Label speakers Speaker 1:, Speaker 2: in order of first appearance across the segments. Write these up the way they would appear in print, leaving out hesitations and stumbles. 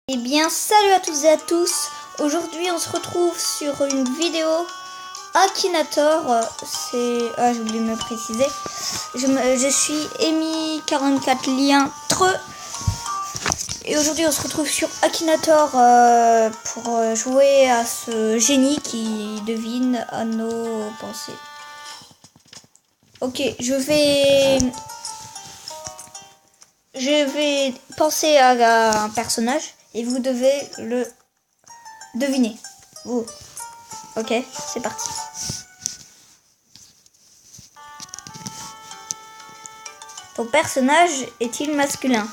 Speaker 1: Eh bien, salut à toutes et à tous. Aujourd'hui, on se retrouve sur une vidéo Akinator. J'ai oublié de me préciser. Je suis Emi44 lien Treux. Et aujourd'hui, on se retrouve sur Akinator pour jouer à ce génie qui devine à nos pensées. Ok, je vais penser à un personnage et vous devez le deviner. Vous. Ok, c'est parti. Ton personnage est-il masculin?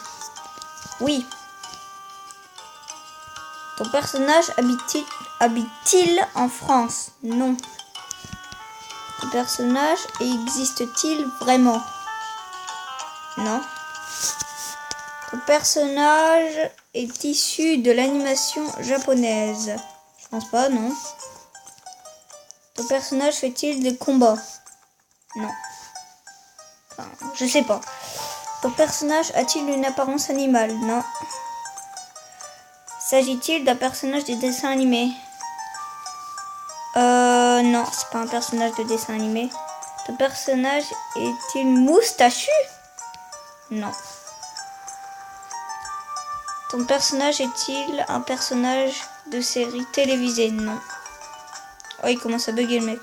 Speaker 1: Oui. Ton personnage habite-t-il en France? Non. Ton personnage existe-t-il vraiment? Non. Ton personnage est issu de l'animation japonaise? Je pense pas, non. Ton personnage fait-il des combats? Non. Enfin, je sais pas. Ton personnage a-t-il une apparence animale? Non. S'agit-il d'un personnage de dessin animé? Non, c'est pas un personnage de dessin animé. Ton personnage est-il moustachu? Non. Ton personnage est-il un personnage de série télévisée? Non. Oh, il commence à bugger le mec.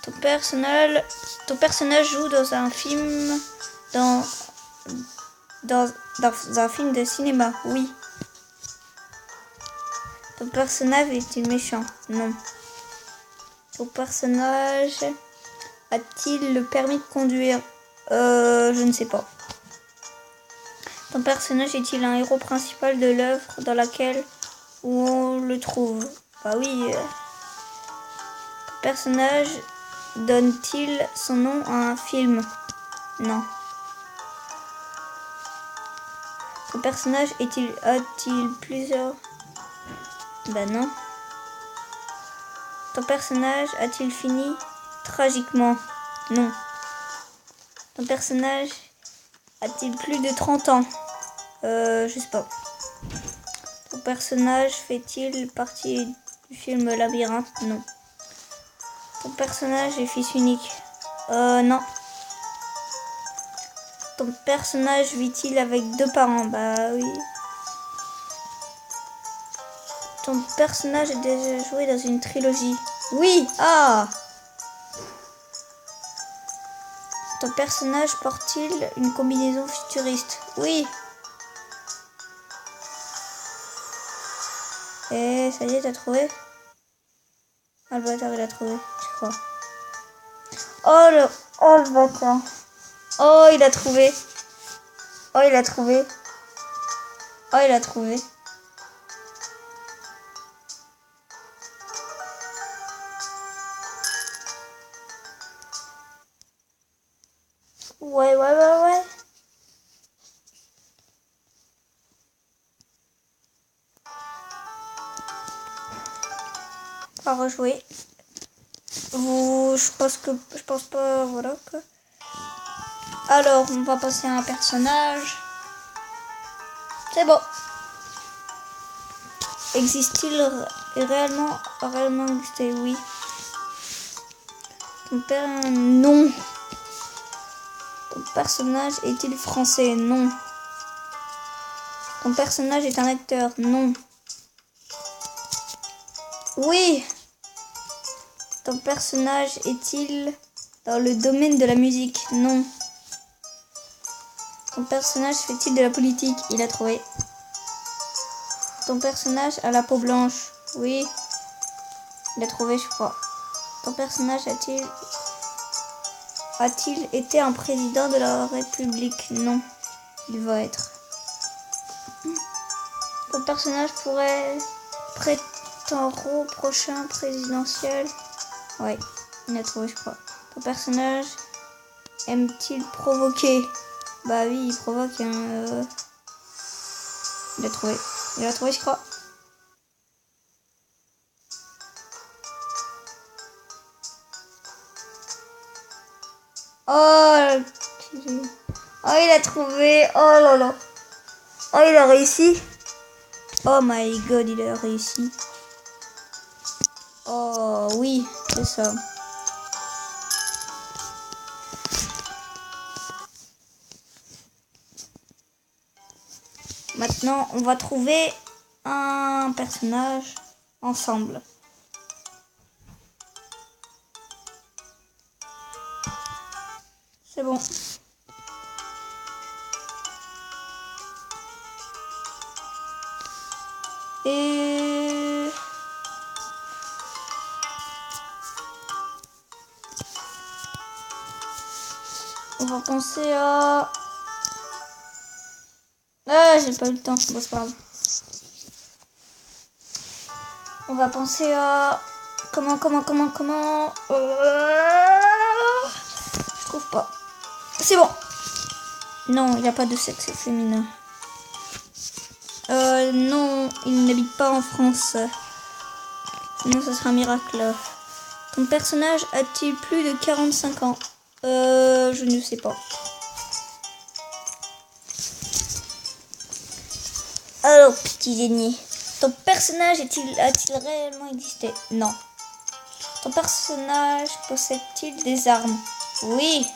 Speaker 1: Ton personnage joue dans un film dans un film de cinéma? Oui. Ton personnage est-il méchant? Non. Ton personnage a-t-il le permis de conduire? Je ne sais pas. Ton personnage est-il un héros principal de l'œuvre dans laquelle on le trouve? Bah oui. Ton personnage donne-t-il son nom à un film? Non. Ton personnage a-t-il plusieurs? Bah non. Ton personnage a-t-il fini tragiquement? Non. Ton personnage a-t-il plus de 30 ans? Je sais pas. Ton personnage fait-il partie du film Labyrinthe? Non. Ton personnage est fils unique? Non. Ton personnage vit-il avec deux parents? Bah oui. Ton personnage a déjà joué dans une trilogie? Oui. Ah. Ton personnage porte-t-il une combinaison futuriste? Oui. Et ça y est, t'as trouvé? Ah, le bâtard, il a trouvé, je crois. Oh le bâtard. Oh, il a trouvé. Oh, il a trouvé. Oh, il a trouvé. Ouais. On va rejouer. Je pense pas, voilà quoi. Alors, on va passer à un personnage. C'est bon. Existe-t-il réellement existé? Oui. Ton père, non. Ton personnage est-il français? Non. Ton personnage est un acteur? Non. Oui. Ton personnage est-il dans le domaine de la musique? Non. Ton personnage fait-il de la politique? Il a trouvé. Ton personnage a la peau blanche? Oui. Il a trouvé, je crois. Ton personnage a-t-il été un président de la République? Non. Il va être. Ton personnage pourrait prétendre au prochain présidentiel? Ouais. Il a trouvé, je crois. Ton personnage aime-t-il provoquer? Bah oui, il provoque un... Il a trouvé. Il a trouvé, je crois. Oh, il a trouvé. Oh là là. Oh, il a réussi. Oh my god, il a réussi. Oh oui, c'est ça. Maintenant, on va trouver un personnage ensemble. C'est bon. Et... on va penser à... ah, j'ai pas eu le temps. Bon, c'est pas grave. On va penser à... comment je trouve pas. C'est bon. Non, il n'y a pas de sexe féminin. Non, il n'habite pas en France. Sinon, ce sera un miracle. Ton personnage a-t-il plus de 45 ans? Je ne sais pas. Alors, petit génie. Ton personnage a-t-il réellement existé? Non. Ton personnage possède-t-il des armes? Oui.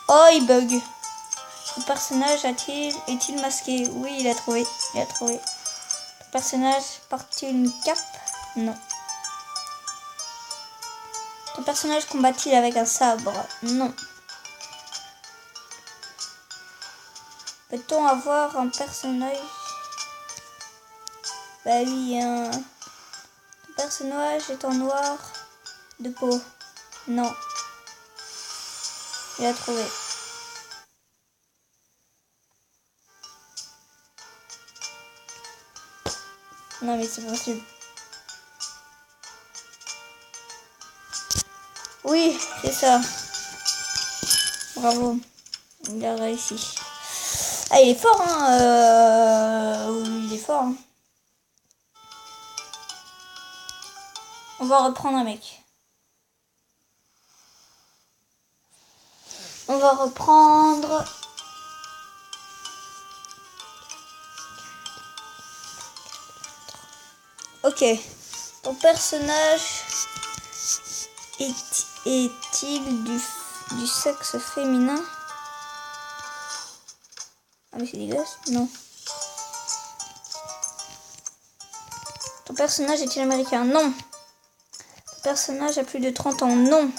Speaker 1: Oh, il bug. Ton personnage est-il masqué? Oui, il a trouvé. Ton personnage porte-t-il une cape? Non. Ton personnage combat-t-il avec un sabre? Non. Peut-on avoir un personnage? Bah oui, ton personnage est en noir de peau? Non. Il a trouvé. Non mais c'est possible. Oui, c'est ça. Bravo. Il a réussi. Ah, il est fort, hein. Oui, il est fort. Hein. On va reprendre un mec. On va reprendre... ok. Ton personnage est-il du sexe féminin? Ah mais c'est dégueulasse. Non. Ton personnage est-il américain? Non. Ton personnage a plus de 30 ans? Non.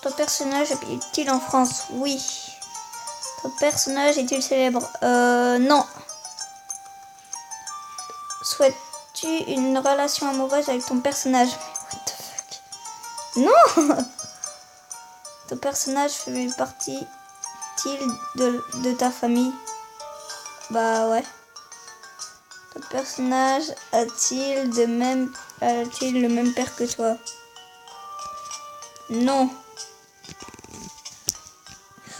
Speaker 1: Ton personnage est-il en France? Oui. Ton personnage est-il célèbre? Non. Souhaites-tu une relation amoureuse avec ton personnage? What the fuck? Non. Ton personnage fait partie-t-il de ta famille? Bah ouais. Ton personnage a-t-il le même père que toi? Non.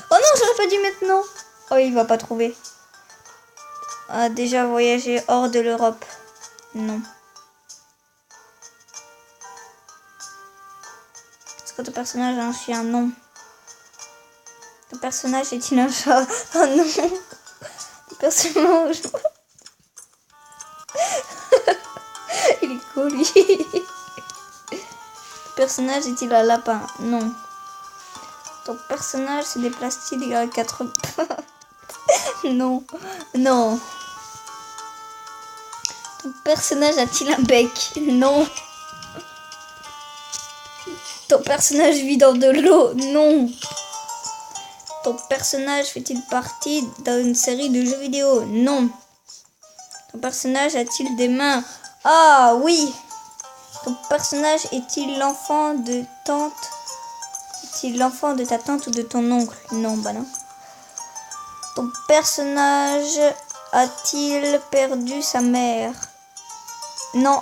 Speaker 1: Oh non, j'aurais pas dit maintenant. Oh, il va pas trouver. A déjà voyagé hors de l'Europe? Non. Est-ce que ton personnage a un chien? Non. Ton personnage est-il un chat? Oh non. Ton personnage... il est cool, lui. Ton personnage est-il un lapin? Non. Ton personnage se déplace-t-il à 4 pas? Non. Non. Ton personnage a-t-il un bec? Non. Ton personnage vit dans de l'eau? Non. Ton personnage fait-il partie d'une série de jeux vidéo? Non. Ton personnage a-t-il des mains? Ah oui. Ton personnage est-il l'enfant de tante? Est-il l'enfant de ta tante ou de ton oncle? Non, bah non. Ton personnage a-t-il perdu sa mère? Non.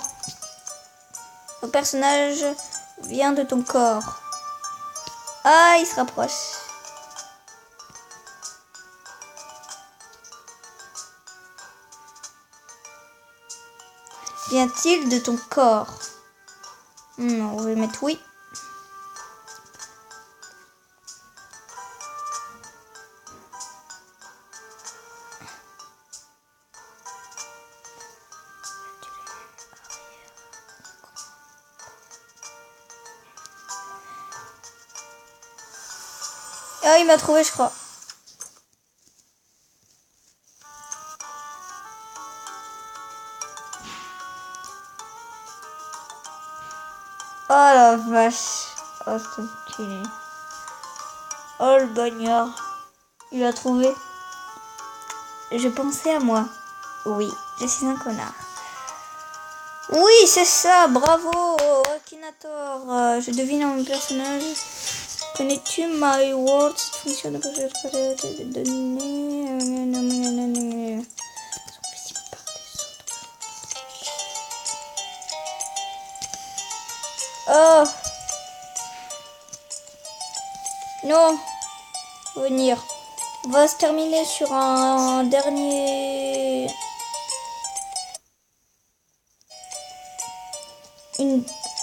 Speaker 1: Ton personnage vient de ton corps? Ah, il se rapproche. Vient-il de ton corps? On va mettre oui. Ah, il m'a trouvé, je crois. Oh la vache. Oh, c'est stylé. Oh, le bagnard. Il a trouvé. Je pensais à moi. Oui, je suis un connard. Oui, c'est ça, bravo, Akinator. Je devine mon personnage. Connais-tu My World? Cette fonction de données. Oh non, venir. On va se terminer sur un dernier.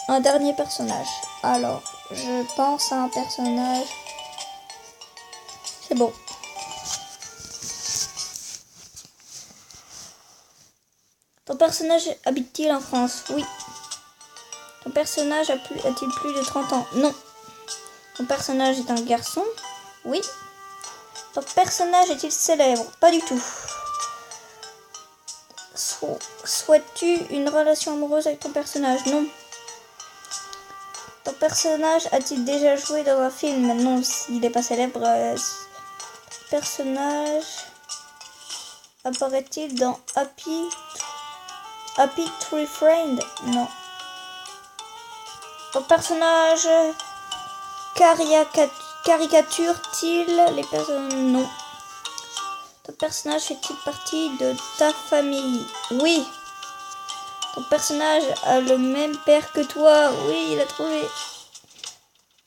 Speaker 1: Un dernier personnage. Alors, je pense à un personnage. C'est bon. Ton personnage habite-t-il en France? Oui. Ton personnage a-t-il plus de 30 ans? Non. Ton personnage est un garçon? Oui. Ton personnage est-il célèbre? Pas du tout. Souhaites-tu une relation amoureuse avec ton personnage? Non. Ton personnage a-t-il déjà joué dans un film? Non, s'il n'est pas célèbre. Personnage apparaît-il dans Happy Tree Friend? Non. Ton personnage caricature-t-il les personnes? Non. Ton personnage fait-il partie de ta famille? Oui. Ton personnage a le même père que toi? Oui, il a trouvé.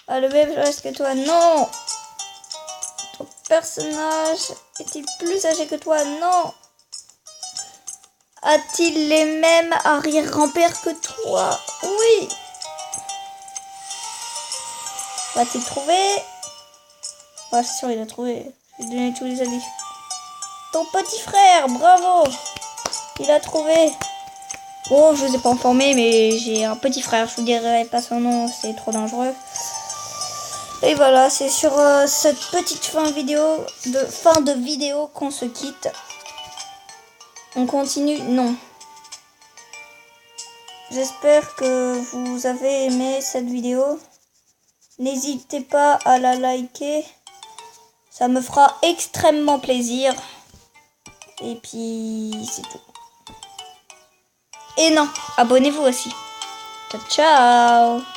Speaker 1: A le même âge que toi? Non. Ton personnage est-il plus âgé que toi? Non. A-t-il les mêmes arrière-grands-pères que toi? Oui. Va-t-il trouver? Ah, c'est sûr, il a trouvé. Je vais donner tous les avis. Ton petit frère, bravo. Il a trouvé. Bon, je vous ai pas informé, mais j'ai un petit frère. Je vous dirai pas son nom, c'est trop dangereux. Et voilà, c'est sur cette petite fin de vidéo qu'on se quitte. On continue. Non. J'espère que vous avez aimé cette vidéo. N'hésitez pas à la liker. Ça me fera extrêmement plaisir. Et puis, c'est tout. Et non, abonnez-vous aussi. Ciao, ciao.